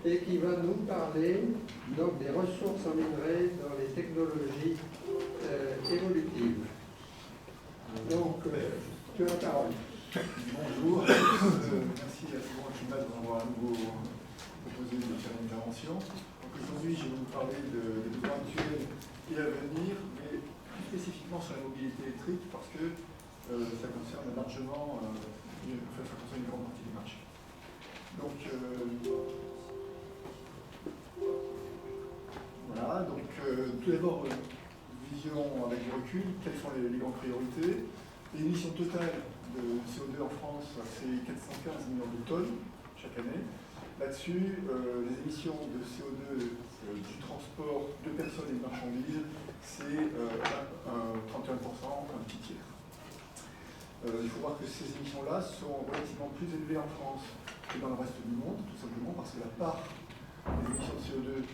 et qui va nous parler donc, des ressources en minerais dans les technologies évolutives. Donc, tu as la parole. Bonjour, merci à tout le monde qui m'a d'avoir à nouveau proposé de faire une intervention. Aujourd'hui, je vais vous parler des besoins actuels et à venir, mais plus spécifiquement sur la mobilité électrique parce que ça concerne largement, ça concerne une grande partie du marché. Donc, voilà, donc tout d'abord, vision avec du recul, quelles sont les grandes priorités. L'émission totale de CO2 en France, c'est 415 millions de tonnes chaque année. Là-dessus, les émissions de CO2 du transport de personnes et de marchandises, c'est 31%, un petit tiers. Il faut voir que ces émissions-là sont relativement plus élevées en France que dans le reste du monde, tout simplement parce que la part des émissions de CO2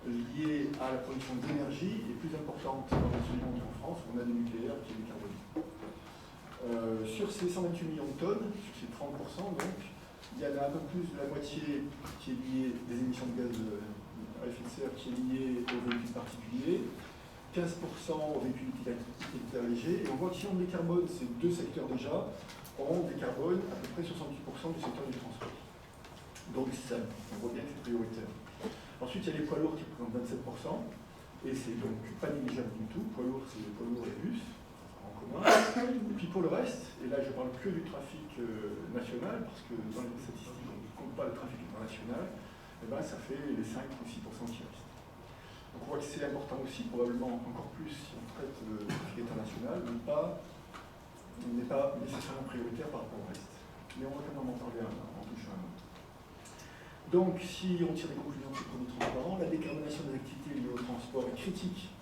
liées à la production d'énergie est plus importante dans le reste du monde qu'en France, où on a du nucléaire qui est décarboné. Sur ces 128 millions de tonnes, sur ces 30%, donc, il y en a un peu plus de la moitié qui est liée des émissions de gaz à effet de serre qui est liée aux véhicules particuliers, 15% aux véhicules utilitaires légers, et on voit que si on décarbone ces deux secteurs déjà, on décarbone à peu près 68% du secteur du transport. Donc ça, on voit bien que c'est prioritaire. Ensuite, il y a les poids lourds qui représentent 27%, et c'est donc pas négligeable du tout. Poids lourds, c'est les poids lourds et les bus. Et puis pour le reste, et là je parle que du trafic national, parce que dans les statistiques on ne compte pas le trafic international, et ben ça fait les 5 ou 6% qui restent. Donc on voit que c'est important aussi, probablement encore plus si on traite le trafic international, mais n'est pas nécessairement prioritaire par rapport au reste. Mais on va quand même en parler en touchant un autre. Donc si on tire des conclusions de ce premier transparent, la décarbonation des activités liées au transport est critique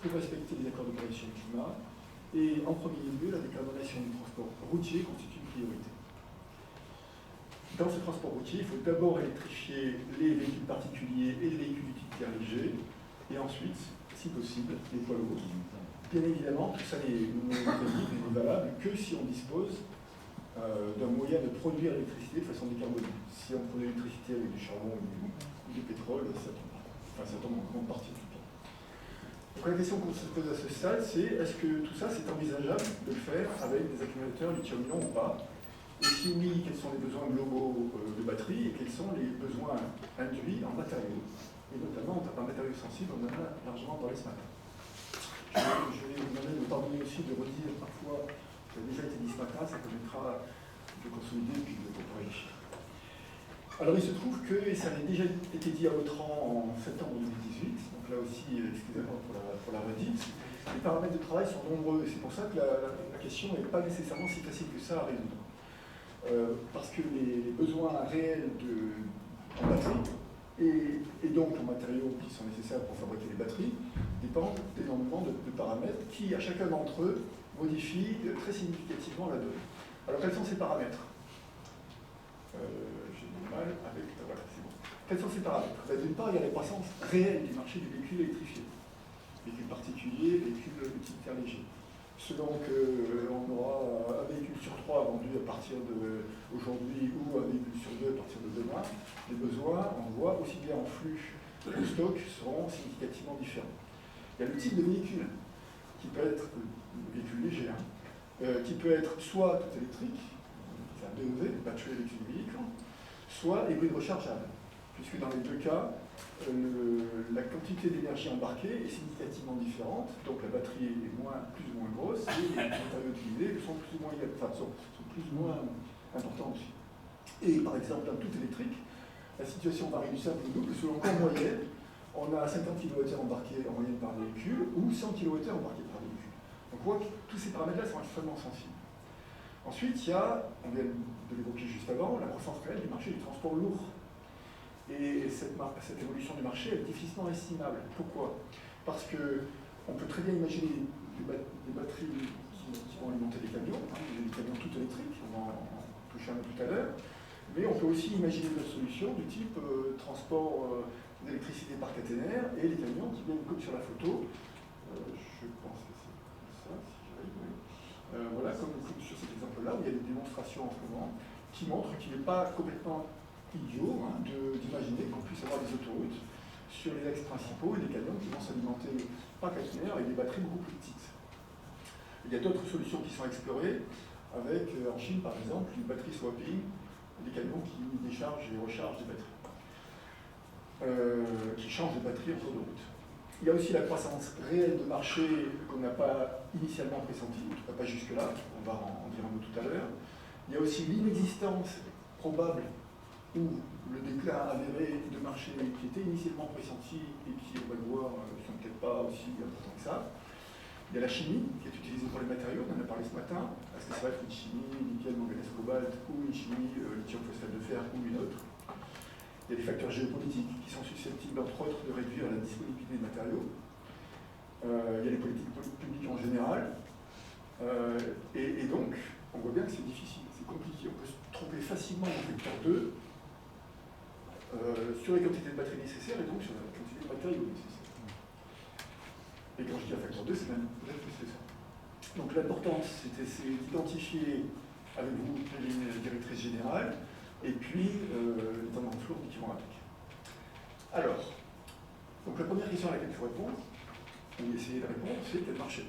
pour respecter les accords de Paris sur le climat. Et en premier lieu, la décarbonation du transport routier constitue une priorité. Dans ce transport routier, il faut d'abord électrifier les véhicules particuliers et les véhicules utilitaires légers, et ensuite, si possible, les poids lourds. Bien évidemment, tout ça n'est valable que si on dispose d'un moyen de produire l'électricité de façon décarbonée. Si on produit l'électricité avec du charbon ou du pétrole, ça tombe. Enfin, ça tombe en grande partie du temps. Donc la question qu'on se pose à ce stade, c'est est-ce que tout ça c'est envisageable de le faire avec des accumulateurs lithium-ion ou pas? Et si oui, quels sont les besoins globaux de batterie et quels sont les besoins induits en matériaux? Et notamment en matériaux sensibles, on en a largement parlé ce matin. Je vais vous demander de me pardonner aussi de redire parfois ce qui a déjà été dit ce matin, ça permettra de consolider et puis de réfléchir. Alors il se trouve que, et ça avait déjà été dit à Autran en septembre 2018, donc là aussi, excusez-moi pour la redite, les paramètres de travail sont nombreux, et c'est pour ça que la question n'est pas nécessairement si facile que ça à résoudre. Parce que les besoins réels en batterie, et donc en matériaux qui sont nécessaires pour fabriquer les batteries, dépendent énormément de paramètres qui, à chacun d'entre eux, modifient très significativement la donnée. Alors quels sont ces paramètres? Avec... Voilà, c'est bon. Quels sont ces paramètres? D'une part, il y a la croissance réelle du marché du véhicule électrifié. Véhicule particulier, véhicule utilitaire léger. Selon qu'on aura un véhicule sur 3 vendu à partir d'aujourd'hui ou un véhicule sur 2 à partir de demain, les besoins, on voit, aussi bien en flux que en stock, seront significativement différents. Il y a le type de véhicule, qui peut être le véhicule léger, qui peut être soit tout électrique, c'est un BEV, battery electric vehicle, soit hybride rechargeable, puisque dans les deux cas, la quantité d'énergie embarquée est significativement différente, donc la batterie est plus ou moins grosse, et les matériaux utilisés sont plus ou moins importants aussi. Et par exemple, dans tout électrique, la situation varie du simple au double, selon qu'en moyenne, on a 50 kWh embarqués en moyenne par véhicule, ou 100 kWh embarqués par véhicule. Donc on voit que tous ces paramètres-là sont extrêmement sensibles. Ensuite, il y a, on vient de l'évoquer juste avant, la croissance réelle du marché du transport lourd. Et cette évolution du marché est difficilement estimable. Pourquoi? Parce qu'on peut très bien imaginer des batteries qui vont alimenter des camions, des camions tout électriques, on va en toucher un peu tout à l'heure, mais on peut aussi imaginer d'autres solutions du type transport d'électricité par caténaire et les camions qui viennent comme sur la photo. Je pense que c'est ça, si j'arrive, oui. Voilà, comme sur cet exemple-là, où il y a des démonstrations en ce moment qui montrent qu'il n'est pas complètement idiot d'imaginer qu'on savoir des autoroutes, sur les axes principaux et des camions qui vont s'alimenter par caténaire avec des batteries beaucoup plus petites. Il y a d'autres solutions qui sont explorées, avec en Chine par exemple une batterie swapping, des camions qui déchargent et rechargent des batteries, qui changent de batterie en cours de route. Il y a aussi la croissance réelle de marché qu'on n'a pas initialement pressentie, en tout cas pas jusque-là, on va en dire un mot tout à l'heure. Il y a aussi l'inexistence probable ou le déclin avéré de marché qui était initialement pressenti et qui, on va le voir, ne sont peut-être pas aussi importants que ça. Il y a la chimie qui est utilisée pour les matériaux, on en a parlé ce matin. Est-ce que ça va être une chimie nickel, manganèse, cobalt ou une chimie lithium phosphate de fer ou une autre? Il y a des facteurs géopolitiques qui sont susceptibles, entre autres, de réduire la disponibilité des matériaux. Il y a les politiques publiques en général. Et donc, on voit bien que c'est difficile, c'est compliqué. On peut se tromper facilement en facteur 2 sur les quantités de batteries nécessaires et donc sur la quantité de matériaux nécessaires. Et quand je dis un facteur 2, c'est même peut-être plus que ça. Donc l'important, c'est d'identifier avec vous les lignes directrices générales et puis les tendances lourdes qui vont avec. Alors, donc la première question à laquelle il faut répondre, ou essayer de répondre, c'est quel marché?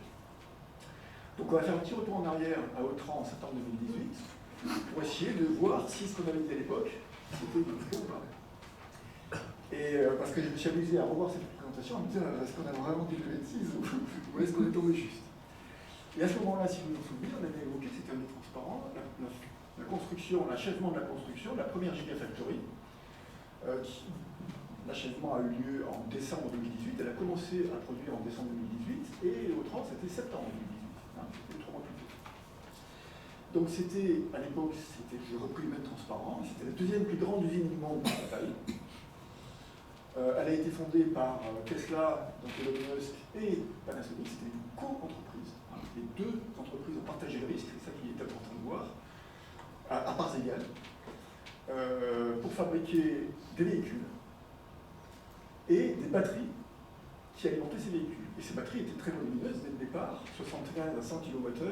Donc on va faire un petit retour en arrière à Autran en septembre 2018 pour essayer de voir si ce qu'on avait dit à l'époque, c'était du faux ou pas. Et parce que je me suis amusé à revoir cette présentation en me disant est-ce qu'on a vraiment dit de bêtises ou est-ce qu'on est tombé juste? Et à ce moment-là, si vous vous souvenez, on avait évoqué, c'était un des transparents, la construction, l'achèvement de la construction de la première Gigafactory. L'achèvement a eu lieu en décembre 2018, elle a commencé à produire en décembre 2018 et au 30 c'était septembre 2018, c'était 3 mois plus tôt. Donc c'était, à l'époque, c'était, j'ai repris le même transparent, c'était la deuxième plus grande usine du monde par taille. Elle a été fondée par Tesla, donc Elon Musk, et Panasonic, c'était une co-entreprise. Les deux entreprises ont partagé le risque, c'est ça qui est important de voir, à parts égales, pour fabriquer des véhicules et des batteries qui alimentaient ces véhicules. Et ces batteries étaient très volumineuses dès le départ, 75 à 100 kWh,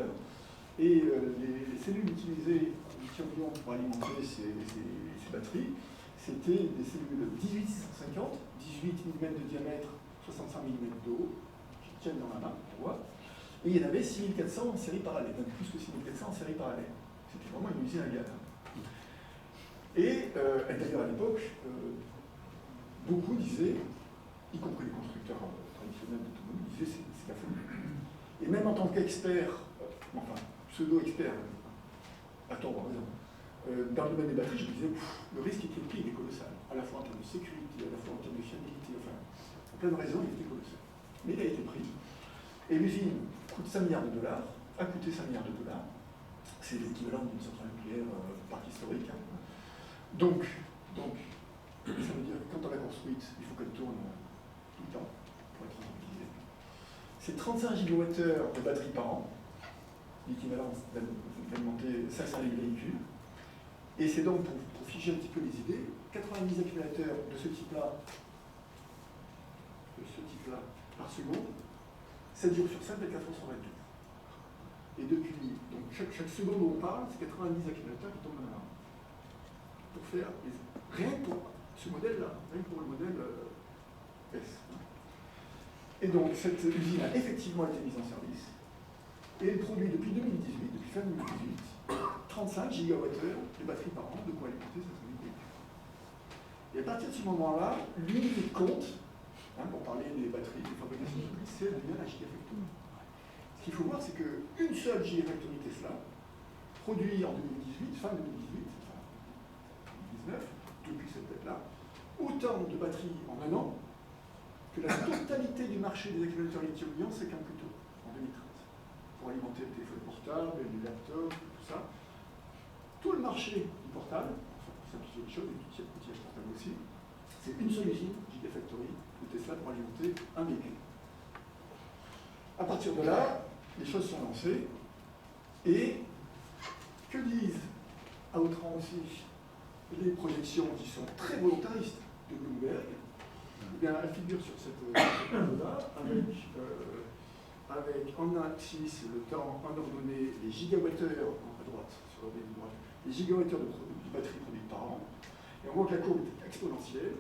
et les cellules utilisées en lithium-ion pour alimenter ces batteries, c'était des cellules 1850, 18 mm de diamètre, 65 mm de haut, qui tiennent dans la main, on voit. Et il y en avait 6400 en série parallèle, même plus que 6400 en série parallèle. C'était vraiment une usine à gaz. Et d'ailleurs à l'époque, beaucoup disaient, y compris les constructeurs traditionnels d'automobiles, disaient c'est la folie. Et même en tant qu'expert, enfin pseudo-expert, à tort ou à raison, dans le domaine des batteries, je me disais, le risque qui est pris, il est colossal, à la fois en termes de sécurité, à la fois en termes de fiabilité, enfin, pour plein de raisons, il était colossal. Mais il a été pris. Et l'usine coûte 5 milliards de dollars, a coûté 5 milliards de dollars, c'est l'équivalent d'une centrale nucléaire parc historique. Hein. Donc, ça veut dire que quand on l'a construite, il faut qu'elle tourne tout le temps, pour être rentabilisée. C'est 35 gigawattheures de batterie par an, l'équivalent d'alimenter 500 000 véhicules. Et c'est donc, pour figer un petit peu les idées, 90 accumulateurs de ce type-là par seconde, 7 jours sur 7, 24 heures sur 24. Et depuis, donc chaque seconde où on parle, c'est 90 accumulateurs qui tombent dans la main. Pour faire, rien que pour ce modèle-là, rien que pour le modèle S. Et donc cette usine a effectivement été mise en service, et elle produit depuis 2018, depuis fin 2018, 35 gigawattheures de batteries par an, de quoi alimenter 500 000 véhicules. Et à partir de ce moment-là, l'unité de compte, pour parler des batteries, des fabrications de batteries, c'est devient la Gigafactory. Ce qu'il faut voir, c'est qu'une seule Gigafactory Tesla produit en 2018, fin 2018, enfin 2019, depuis cette date-là, autant de batteries en un an que la totalité du marché des accumulateurs lithium-ion 5 ans plus tôt, en 2013, pour alimenter le téléphone portable, les laptops, tout ça. Tout le marché du portable, enfin pour simplifier les choses, et tout outillage portable aussi, c'est une seule usine, Gigafactory, de Tesla pour alimenter un véhicule. À partir de là, les choses sont lancées, et que disent à outrance aussi les projections qui sont très volontaristes de Bloomberg? Eh bien, elles figurent sur cette tableau-là, avec en axis le temps en ordonnée les gigawattheures, à droite, sur l'ordonnée de droite, les gigawattheures de batteries produites par an, et on voit que la courbe est exponentielle,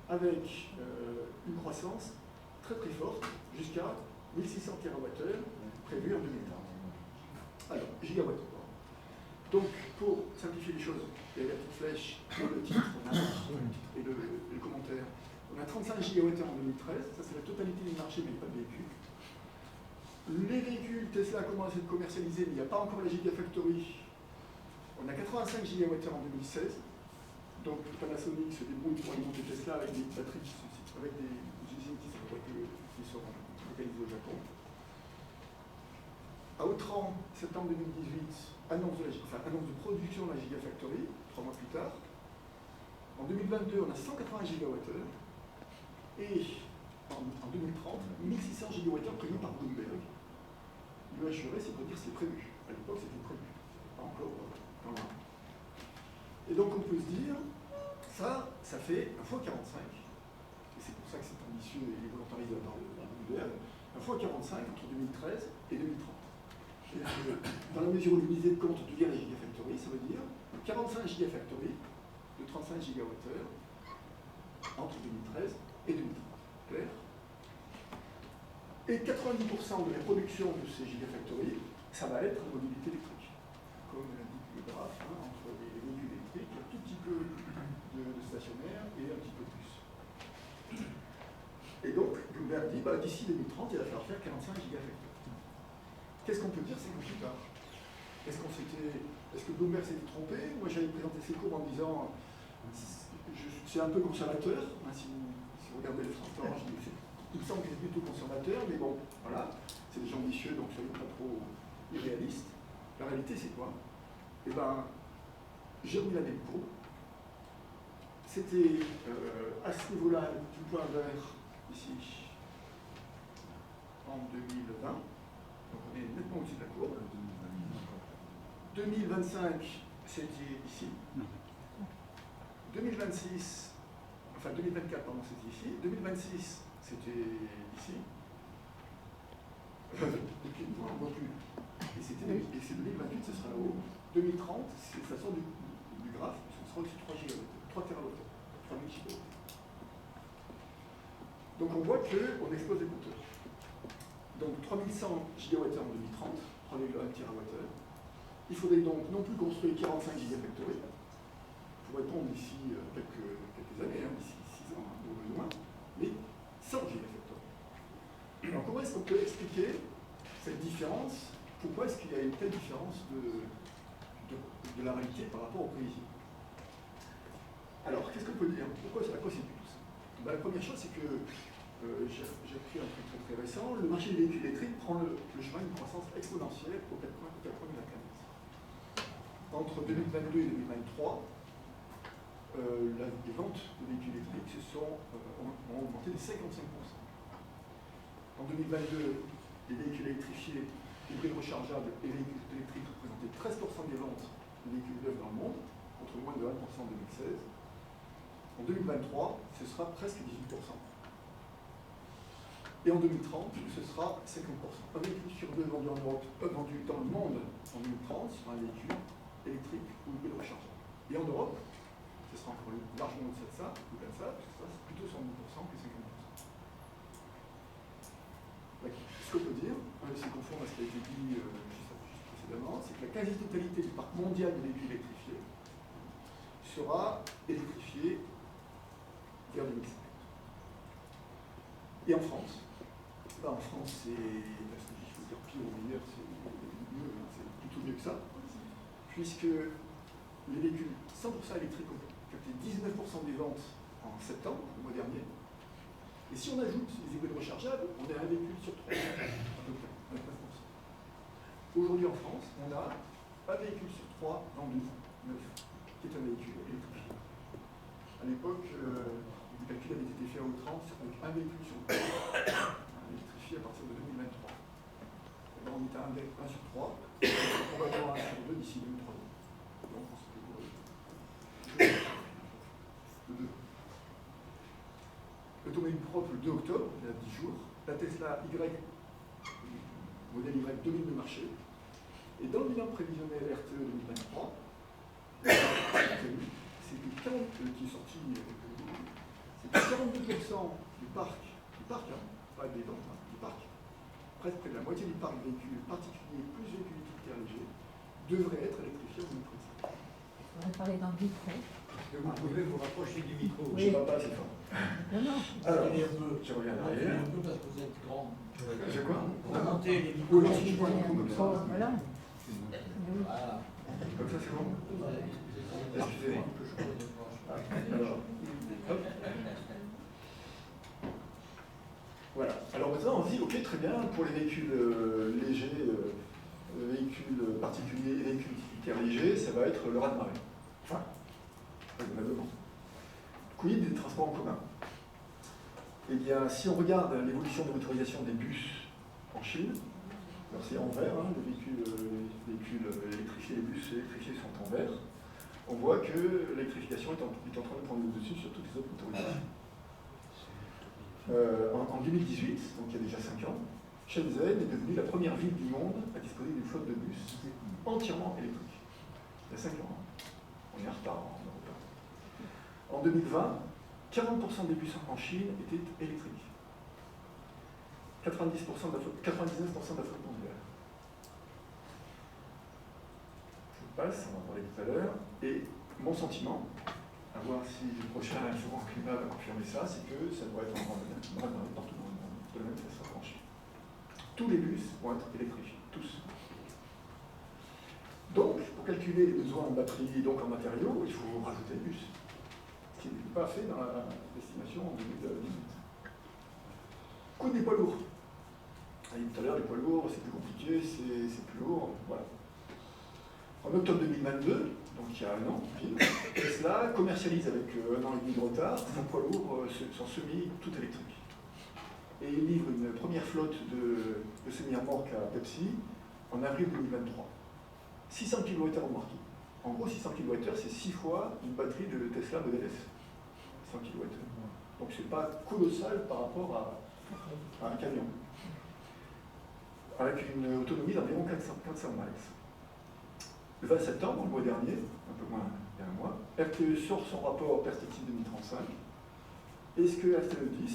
avec une croissance très très forte jusqu'à 1600 TWh prévu en 2030. Alors, gigawatts. Donc, pour simplifier les choses, il y a la petite flèche dans le titre et le commentaire. On a 35 gigawatts en 2013, ça c'est la totalité du marché, mais pas de véhicules. Les véhicules, Tesla a commencé à être commercialisés, mais il n'y a pas encore la Gigafactory. On a 85 gigawatts en 2016. Donc Panasonic se débrouille pour alimenter Tesla avec des batteries, avec des usines qui sont localisées au Japon. À Autran, septembre 2018, annonce de production de la Gigafactory, 3 mois plus tard. En 2022, on a 180 gigawattheures. Et en 2030, 1600 gigawattheures prévus par Bloomberg. L'UHRE, c'est pour dire c'est prévu. À l'époque, c'était prévu. Pas encore dans le. Et donc, on peut se dire, ça fait 1 x 45. Et c'est pour ça que c'est ambitieux et volontariste de la part de Bloomberg. 1 x 45 entre 2013 et 2030. Et dans la mesure où l'unité de compte devient la Gigafactory, ça veut dire 45 Gigafactory de 35 gigawattheures entre 2013 et 2030. Clair ? Et 90% de la production de ces gigafactories, ça va être en mobilité électrique. Comme l'indique le graphe, entre les véhicules électriques, un tout petit peu de stationnaire et un petit peu plus. Et donc, Bloomberg dit, d'ici 2030, il va falloir faire 45 gigafactories. Qu'est-ce qu'on peut dire 5 ans plus tard? Est-ce que Bloomberg s'était trompé? Moi, j'avais présenté ses courbes en disant, c'est un peu conservateur, si vous regardez les transports, il me semble que c'est plutôt conservateur, mais bon, voilà, c'est des gens ambitieux, donc soyez pas trop irréalistes. La réalité, c'est quoi? Eh bien, j'ai remis la même courbe. C'était à ce niveau-là, du point vert, ici, en 2020. Donc on est nettement au-dessus de la courbe. 2025, c'était ici. 2026, enfin 2024, pardon, c'était ici. 2026, c'était ici. Et puis, on ne voit plus. Et c'est 2028, ce sera là-haut. 2030, ça sort du graphe, ce sera aussi 3 TWh, 3000 gigawatts. Donc on voit qu'on explose les compteurs. Donc 3100 gigawattheures en 2030, 3,1 TWh. Il faudrait donc non plus construire 45 gigafactories pour répondre d'ici quelques années, d'ici 6 ans au besoin, mais 100 gigafactories. Alors comment est-ce qu'on peut expliquer cette différence? Pourquoi est-ce qu'il y a une telle différence de la réalité par rapport au prévisible? Alors, qu'est-ce qu'on peut dire? À quoi c'est dû tout ça? La première chose, c'est que j'ai écrit un truc très récent, le marché des véhicules électriques prend le chemin d'une croissance exponentielle aux 4 points de la planète. Entre 2022 et 2023, les ventes de véhicules électriques ont augmenté de 55%. En 2022, les véhicules électrifiés, hybrides rechargeables et véhicules électriques représentaient 13% des ventes de véhicules neufs dans le monde, contre moins de 1% en 2016. En 2023, ce sera presque 18%. Et en 2030, ce sera 50%. Un véhicule sur deux vendu en Europe, vendu dans le monde en 2030, sera un véhicule électrique ou hybride rechargeable. Et en Europe, ce sera encore largement au-dessus de ça, puisque ça sera plutôt 110% que 50%. Ce qu'on peut dire, c'est conforme à ce qui a été dit juste précédemment, c'est que la quasi-totalité du parc mondial de véhicules électrifiés sera électrifié vers 2050. Et en France, en France, c'est, parce que je veux dire pire ou meilleur, c'est mieux, c'est plutôt mieux que ça, puisque les véhicules 100% électriques ont capté 19% des ventes en septembre, le mois dernier. Et si on ajoute les hybrides rechargeables, on est à un véhicule sur 3, à peu près, 13%. Aujourd'hui en France, on a un véhicule sur 3 vendu, neuf, qui est un véhicule électrifié. À l'époque, le calcul avait été fait à outrance avec un véhicule sur 3 électrifié à partir de 2023. Et ben, on est à 1 sur 3, on va avoir 1 sur 2 d'ici 2003. Donc on se fait pour le 2. L'automobile propre le 2 octobre, il y a 10 jours, la Tesla Y, modèle Y domine le marché. Et dans le bilan prévisionnel RTE 2023, c'est que 40, qui est sorti, c'est que 40% 52% du parc, hein, pas des ventes, hein, du parc, presque près de la moitié du parc de véhicules particuliers plus véhicules utilitaires légers devrait être électrifié en 2035. On va parler dans le micro. Est-ce que vous pouvez vous rapprocher du micro? Oui. Je ne parle pas assez fort. Non, non. Alors, je reviens en arrière. Un peu parce que vous êtes grand. j'ai quoi? Remontez les Oui, micros. non, si je prends un micro comme ça. Voilà. Voilà. Comme ça, c'est bon? Excusez-moi. Alors, hop. Voilà. Alors maintenant, on se dit, ok, très bien, pour les véhicules légers, véhicules particuliers et véhicules utilitaires légers, ça va être le raz-de-marée. Enfin, raisonnablement. Quid des transports en commun? Eh bien, si on regarde l'évolution de l'autorisation des bus en Chine, alors c'est en vert, hein, les véhicules électrifiés, les bus électrifiés sont en vert, on voit que l'électrification est en train de prendre le dessus sur toutes les autres autorisations. En 2018, donc il y a déjà 5 ans, Shenzhen est devenue la première ville du monde à disposer d'une flotte de bus entièrement électrique. Il y a 5 ans. On est en retard en Europe. En 2020, 40% des bus en Chine étaient électriques. 99% de la flotte mondiale. Je passe, on en parlait tout à l'heure, et mon sentiment, à voir si le prochain forum climat va confirmer ça, c'est que ça doit être en randonnée partout dans le monde, de la même façon qu'en Chine. Tous les bus vont être électriques, tous. Donc, pour calculer les besoins en batterie et donc en matériaux, il faut rajouter des bus. Ce qui n'est pas fait dans l'estimation en 2018. Coût des poids lourds. On a dit tout à l'heure, les poids lourds, c'est plus compliqué, c'est plus lourd, voilà. En octobre 2022, donc il y a un an, Tesla commercialise avec un an et demi de retard son poids lourd, son semi tout électrique. Et il livre une première flotte de semi-remorques à Pepsi en avril 2023. 600 kWh remorqués. En gros, 600 kWh, c'est 6 fois une batterie de Tesla Model S. 100 kWh. Donc c'est pas colossal par rapport à un camion. Avec une autonomie d'environ 400 miles. Le 20 septembre, le mois dernier, un peu moins il y a un mois, RTE sort son rapport perspective 2035. Et ce que RTE dit,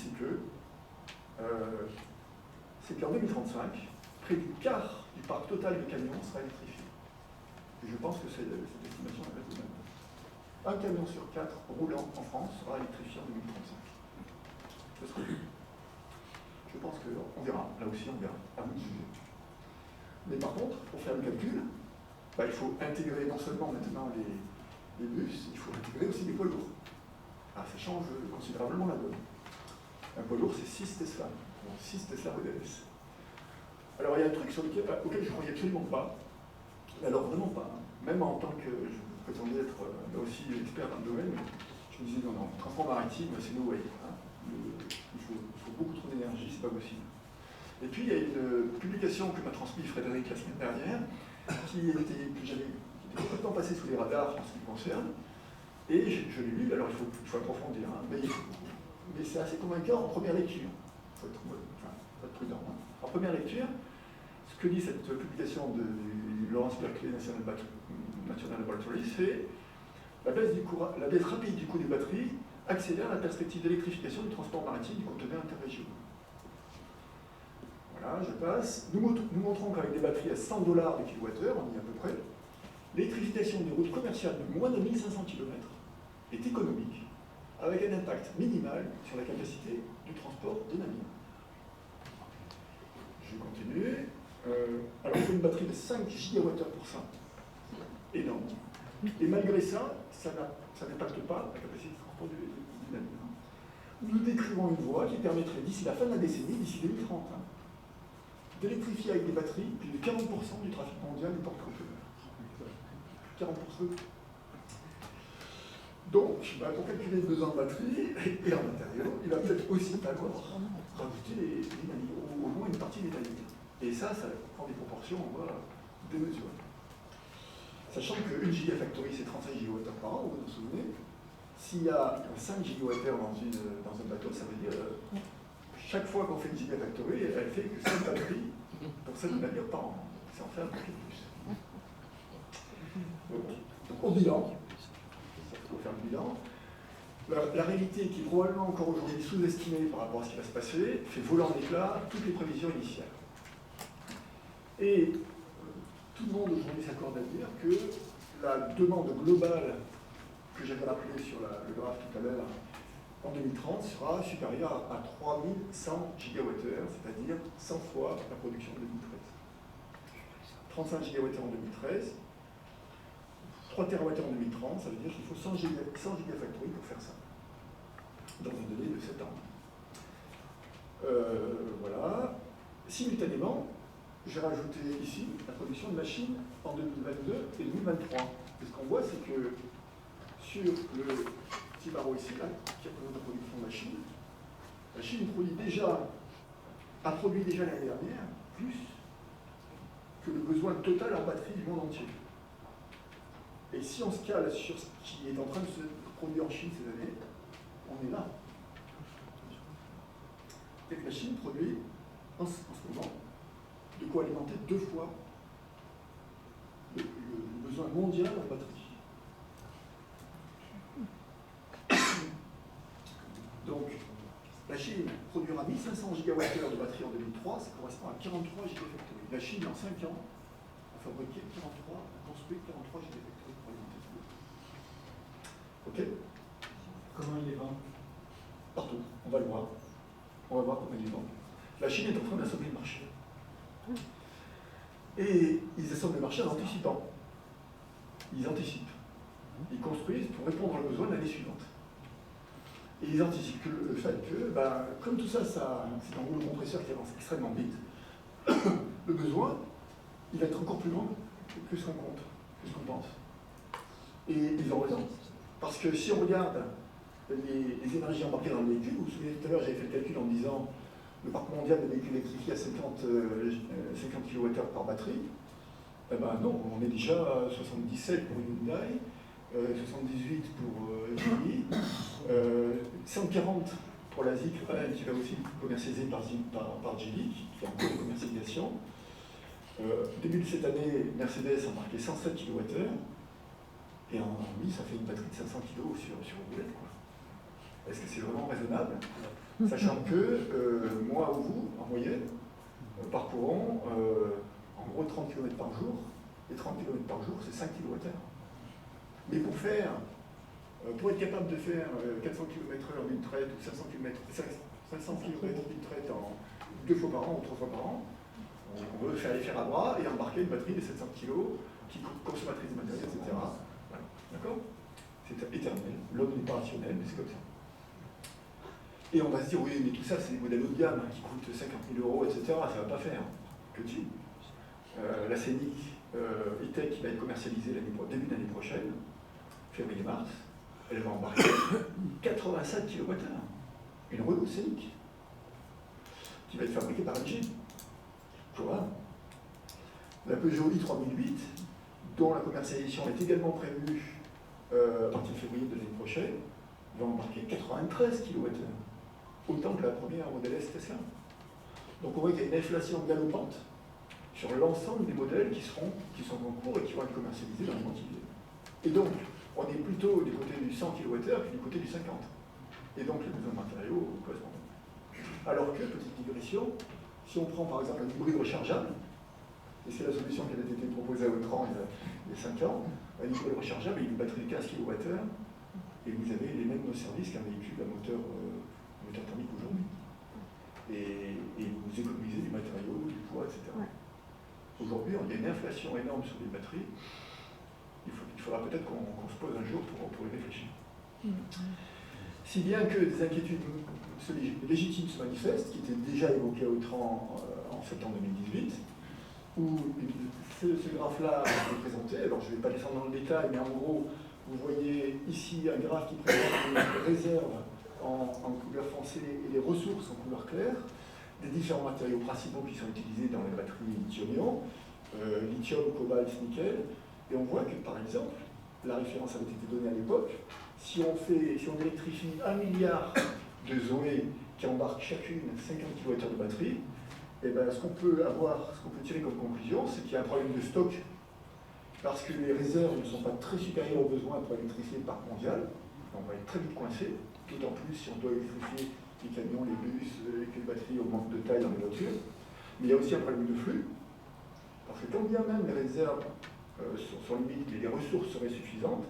c'est qu'en 2035, près du quart du parc total de camions sera électrifié. Et je pense que cette estimation est raisonnable. Un camion sur 4 roulant en France sera électrifié en 2035. Ce serait bien. Je pense qu'on verra. Là aussi, on verra. À vous de juger. Mais par contre, pour faire le calcul, il faut intégrer non seulement maintenant les bus, il faut intégrer aussi les poids lourds. Alors ça change considérablement la donne. Un poids lourd, c'est 6 Tesla. 6 Tesla Model S. Alors il y a un truc auquel je ne croyais absolument pas. Alors vraiment pas. Même en tant que je prétendais être là aussi expert dans le domaine, je me disais non, transport maritime, c'est no way. Hein. Il faut beaucoup trop d'énergie, c'est pas possible. Et puis il y a une publication que m'a transmise Frédéric la semaine dernière, qui était complètement passée sous les radars en ce qui me concerne, et je l'ai lu, alors il faut approfondir, hein, mais c'est assez convaincant en première lecture. Il faut être prudent. Hein. En première lecture, ce que dit cette publication du Lawrence Berkeley National Laboratory, c'est la baisse rapide du coût des batteries accélère la perspective d'électrification du transport maritime du conteneur interrégional. Voilà, je passe. Nous montrons qu'avec des batteries à 100 $ le kilowattheure, on y est à peu près, l'électrification des routes commerciales de moins de 1500 km est économique, avec un impact minimal sur la capacité du transport des navires. Je continue. Alors, il faut une batterie de 5 gigawattheures pour ça. Énorme. Et malgré ça, ça n'impacte pas la capacité de transport du navire. Nous décrivons une voie qui permettrait, d'ici la fin de la décennie, d'ici 2030, d'électrifier avec des batteries plus de 40% du trafic mondial des porte-conteneurs. 40%. Donc, pour calculer le besoin en batterie et en matériaux, il va peut-être aussi falloir rajouter les navires, au moins une partie des navires. Et ça prend des proportions, on voit, démesurées. Sachant qu'une gigafactory, c'est 35 gigawattheures par an, vous vous souvenez. S'il y a 5 gigawattheures dans un bateau, ça veut dire chaque fois qu'on fait une gigafactory, elle fait que 5 batteries pour 7 navires par an. C'est en fait un peu plus. Donc, au bilan, il faut faire le bilan. La réalité, qui est probablement encore aujourd'hui sous-estimée par rapport à ce qui va se passer, fait voler en éclats toutes les prévisions initiales. Et tout le monde aujourd'hui s'accorde à dire que la demande globale que j'avais rappelée sur le graphe tout à l'heure en 2030 sera supérieure à 3100 gigawattheures, c'est-à-dire 100 fois la production de 2013. 35 gigawattheures en 2013, 3 terawattheures en 2030, ça veut dire qu'il faut 100 gigafactories pour faire ça, dans un délai de 7 ans. Voilà. Simultanément, j'ai rajouté ici la production de machines en 2022 et 2023. Et ce qu'on voit, c'est que sur le petit barreau ici, là, qui représente la production de machines, la Chine a produit déjà l'année dernière plus que le besoin total en batterie du monde entier. Et si on se cale sur ce qui est en train de se produire en Chine ces années, on est là. Et que la Chine produit en ce moment de quoi alimenter 2 fois le besoin mondial en batterie. Donc, la Chine produira 1500 gigawattheures de batterie en 2003, ça correspond à 43 gigafactories. La Chine, en 5 ans, a fabriqué 43, a construit 43 gigafactories pour alimenter tout le monde. Ok? Comment il les vend? Partout, on va le voir. On va voir comment ils les vendent. La Chine est en train d'assommer le marché. Et ils assomment le marché en anticipant. Ils anticipent. Ils construisent pour répondre aux besoins de l'année suivante. Et ils anticipent le fait que, comme tout ça, c'est un rouleau compresseur qui avance extrêmement vite, le besoin, il va être encore plus long que ce qu'on compte, que ce qu'on pense. Et ils ont raison. Parce que si on regarde les énergies embarquées dans le véhicule, vous vous souvenez tout à l'heure, j'avais fait le calcul en disant le parc mondial de véhicules électrifiés à 50 kWh par batterie. Eh ben non, on est déjà à 77 pour Hyundai, 78 pour Geely, 140 pour la Zik, qui va aussi être commercialisée par Geely, qui fait encore de commercialisation. Début de cette année, Mercedes a marqué 107 kWh, et en lui, ça fait une batterie de 500 kg sur une roulette, quoi. Est-ce que c'est vraiment raisonnable? Sachant que moi ou vous, en moyenne, parcourons en gros 30 km par jour, et 30 km par jour, c'est 5 kWh. Mais pour être capable de faire 400 km/h d'une traite ou 500 km d'une traite en 2 fois par an ou 3 fois par an, on veut aller faire à bras et embarquer une batterie de 700 kg qui coûte consommatrice de matériel, etc. Voilà. D'accord? C'est éternel. L'homme n'est pas rationnel, mais c'est comme ça. Et on va se dire, oui, mais tout ça, c'est des modèles haut de gamme qui coûtent 50 000 €, etc. Ça ne va pas faire. Que tu la Scénic E-Tech qui va être commercialisée début d'année prochaine, février-mars, elle va embarquer 87 kWh. Une Renault Scénic qui va être fabriquée par LG. Voilà. La Peugeot i3008, dont la commercialisation est également prévue à partir de février de l'année prochaine, va embarquer 93 kWh. Autant que la première Model S Tesla. Donc on voit qu'il y a une inflation galopante sur l'ensemble des modèles qui sont en cours et qui vont être commercialisés dans les mois qui viennent. Et donc, on est plutôt du côté du 100 kWh que du côté du 50. Et donc les besoins de matériaux correspondent. Alors que, petite digression, si on prend par exemple un hybride rechargeable, et c'est la solution qui avait été proposée à Autran il y a 5 ans, un hybride rechargeable avec une batterie de 15 kWh, et vous avez les mêmes services qu'un véhicule à moteur thermique aujourd'hui. Et vous économisez du matériau, du poids, etc. Ouais. Aujourd'hui, on a une inflation énorme sur les batteries. Il faudra peut-être qu'on se pose un jour pour y réfléchir. Si bien que des inquiétudes légitimes se manifestent, qui étaient déjà évoquées à Autran en septembre 2018, où ce graphe-là est présenté. Alors je ne vais pas descendre dans le détail, mais en gros, vous voyez ici un graphe qui présente les réserves en couleur foncée et les ressources en couleur claire des différents matériaux principaux qui sont utilisés dans les batteries lithium-ion, lithium, cobalt, nickel, et on voit que par exemple, la référence avait été donnée à l'époque, si on électrifie 1 milliard de Zoé qui embarquent chacune 50 kWh de batterie, et bien ce qu'on peut tirer comme conclusion, c'est qu'il y a un problème de stock, parce que les réserves ne sont pas très supérieures aux besoins pour électrifier le parc mondial, On va être très vite coincé, d'autant plus si on doit électrifier les camions, les bus, et que les batteries augmentent de taille dans les voitures. Mais il y a aussi un problème de flux, parce que quand bien même les réserves sont limites et les ressources seraient suffisantes,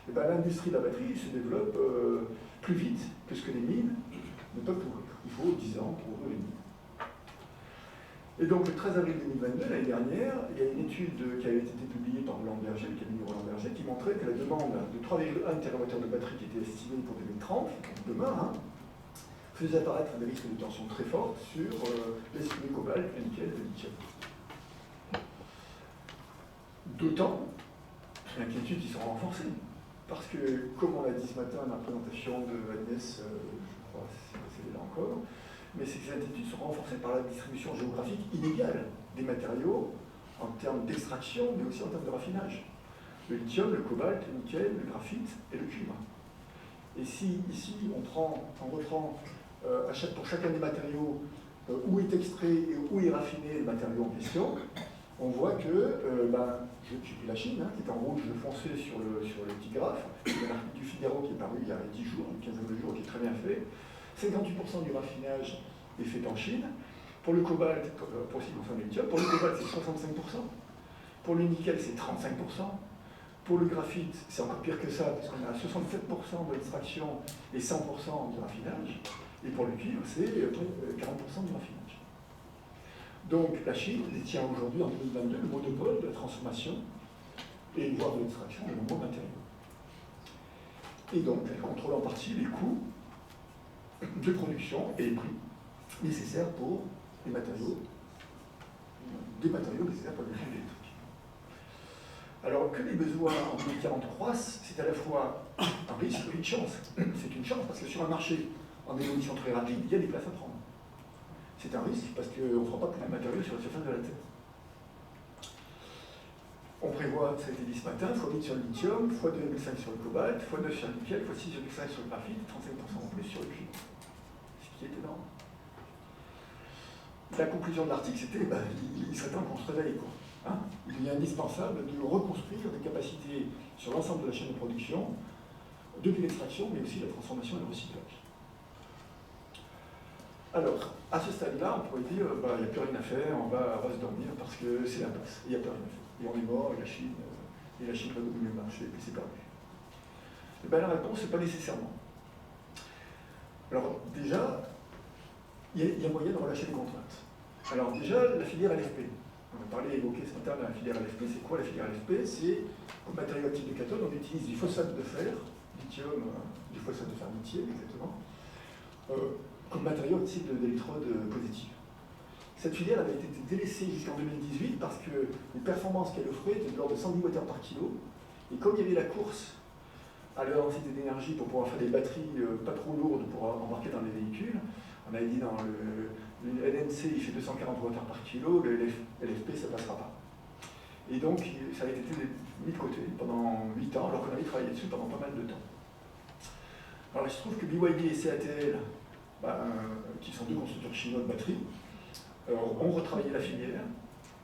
et ben, l'industrie de la batterie se développe plus vite que ce que les mines ne peuvent couvrir. Il faut 10 ans pour ouvrir les mines. Et donc le 13 avril 2022, l'année dernière, il y a une étude qui avait été publiée par Roland Berger, le cabinet Roland Berger, qui montrait que la demande de 3,1 TWh de batterie qui était estimée pour 2030, donc demain, faisait apparaître des risques de tension très forts sur les cobalt, le nickel et le lithium. D'autant l'inquiétude qui sera renforcée. Parce que, comme on l'a dit ce matin dans la présentation de Agnès, je crois, c'est là encore, mais ces inquiétudes sont renforcées par la distribution géographique inégale des matériaux en termes d'extraction, mais aussi en termes de raffinage. Le lithium, le cobalt, le nickel, le graphite et le cuivre. Et si ici on reprend pour chacun des matériaux où est extrait et où est raffiné le matériau en question, on voit que, j'ai pris la Chine, qui est en rouge foncé sur le petit graphe, il y a l'article du Figaro qui est paru il y a 10 jours, une quinzaine de jours, qui est très bien fait. 58% du raffinage est fait en Chine. Pour le cobalt, pour ce qui concerne le lithium, pour le cobalt c'est 65%. Pour le nickel c'est 35%. Pour le graphite, c'est encore pire que ça, parce qu'on a 67% de l'extraction et 100% du raffinage. Et pour le cuivre, c'est 40% du raffinage. Donc la Chine détient aujourd'hui, en 2022, le monopole de la transformation et voire de l'extraction de nombreux matériaux. Et donc, elle contrôle en partie les coûts de production et les prix nécessaires pour les matériaux, nécessaires pour le véhicule électrique. Alors que les besoins en 2040 croissent, c'est à la fois un risque et une chance. C'est une chance parce que sur un marché en évolution très rapide, il y a des places à prendre. C'est un risque parce qu'on ne fera pas plus de matériaux sur la surface de la Terre. On prévoit, ça a été dit ce matin, x8 sur le lithium, x2,5 sur le cobalt, x9 sur le nickel, x6,5 sur le graphite, 35% en plus sur le cuivre. Ce qui est énorme. La conclusion de l'article, c'était il serait temps qu'on se réveille. Il est indispensable de reconstruire des capacités sur l'ensemble de la chaîne de production, depuis l'extraction, mais aussi la transformation et le recyclage. Alors, à ce stade-là, on pourrait dire, il n'y a plus rien à faire, on va se dormir parce que c'est l'impasse, il n'y a plus rien à faire. Et on est mort, et la Chine va dominer le marché, et puis c'est perdu. Et bien la réponse, c'est pas nécessairement. Alors déjà, il y a moyen de relâcher les contraintes. Alors déjà, la filière LFP. On a évoqué ce matin la filière LFP. C'est quoi la filière LFP? C'est, comme matériau actif de cathode, on utilise du phosphate de fer, lithium, du phosphate de fer lithium, exactement, comme matériau actif d'électrode positive. Cette filière avait été délaissée jusqu'en 2018 parce que les performances qu'elle offrait étaient de l'ordre de 110 Wh par kilo. Et comme il y avait la course à la densité d'énergie pour pouvoir faire des batteries pas trop lourdes pour embarquer dans les véhicules, on avait dit dans le NMC il fait 240 Wh par kilo, le LFP ça ne passera pas. Et donc ça a été mis de côté pendant 8 ans alors qu'on avait travaillé dessus pendant pas mal de temps. Alors il se trouve que BYD et CATL, qui sont deux constructeurs chinois de batteries, ont retravaillé la filière,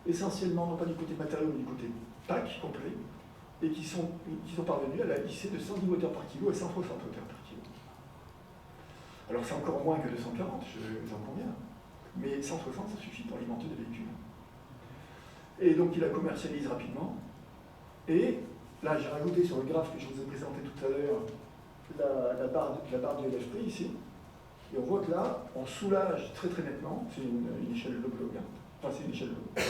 essentiellement non pas du côté matériau mais du côté pack complet, et qui sont parvenus à la lisser de 110 Wh par kilo et 160 Wh par kilo. Alors c'est encore moins que 240, j'en conviens, mais 160 ça suffit pour alimenter des véhicules. Et donc il la commercialise rapidement, et là j'ai rajouté sur le graphe que je vous ai présenté tout à l'heure la barre du LFP ici. Et on voit que là, on soulage très nettement, c'est une échelle log, c'est une échelle log.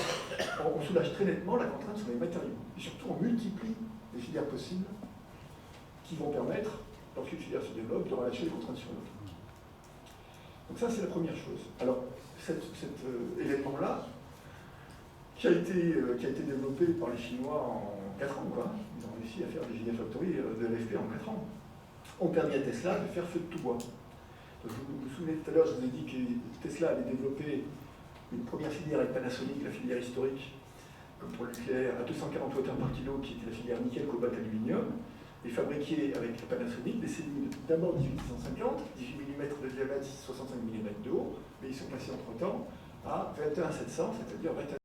On soulage très nettement la contrainte sur les matériaux. Et surtout, on multiplie les filières possibles qui vont permettre, lorsqu'une filière se développe, de relâcher les contraintes sur l'autre. Donc ça, c'est la première chose. Alors, cet événement-là, qui a été développé par les Chinois en 4 ans, quoi. Ils ont réussi à faire des gigafactories de LFP en 4 ans. On permet à Tesla de faire feu de tout bois. Vous vous souvenez tout à l'heure, je vous ai dit que Tesla avait développé une première filière avec Panasonic, la filière historique, comme pour le nucléaire, à 240 Wh par kilo, qui était la filière nickel, cobalt, aluminium, et fabriqué avec Panasonic des cellules d'abord 1850, 18 mm de diamètre, 65 mm de haut, mais ils sont passés entre-temps à 21700, c'est-à-dire 21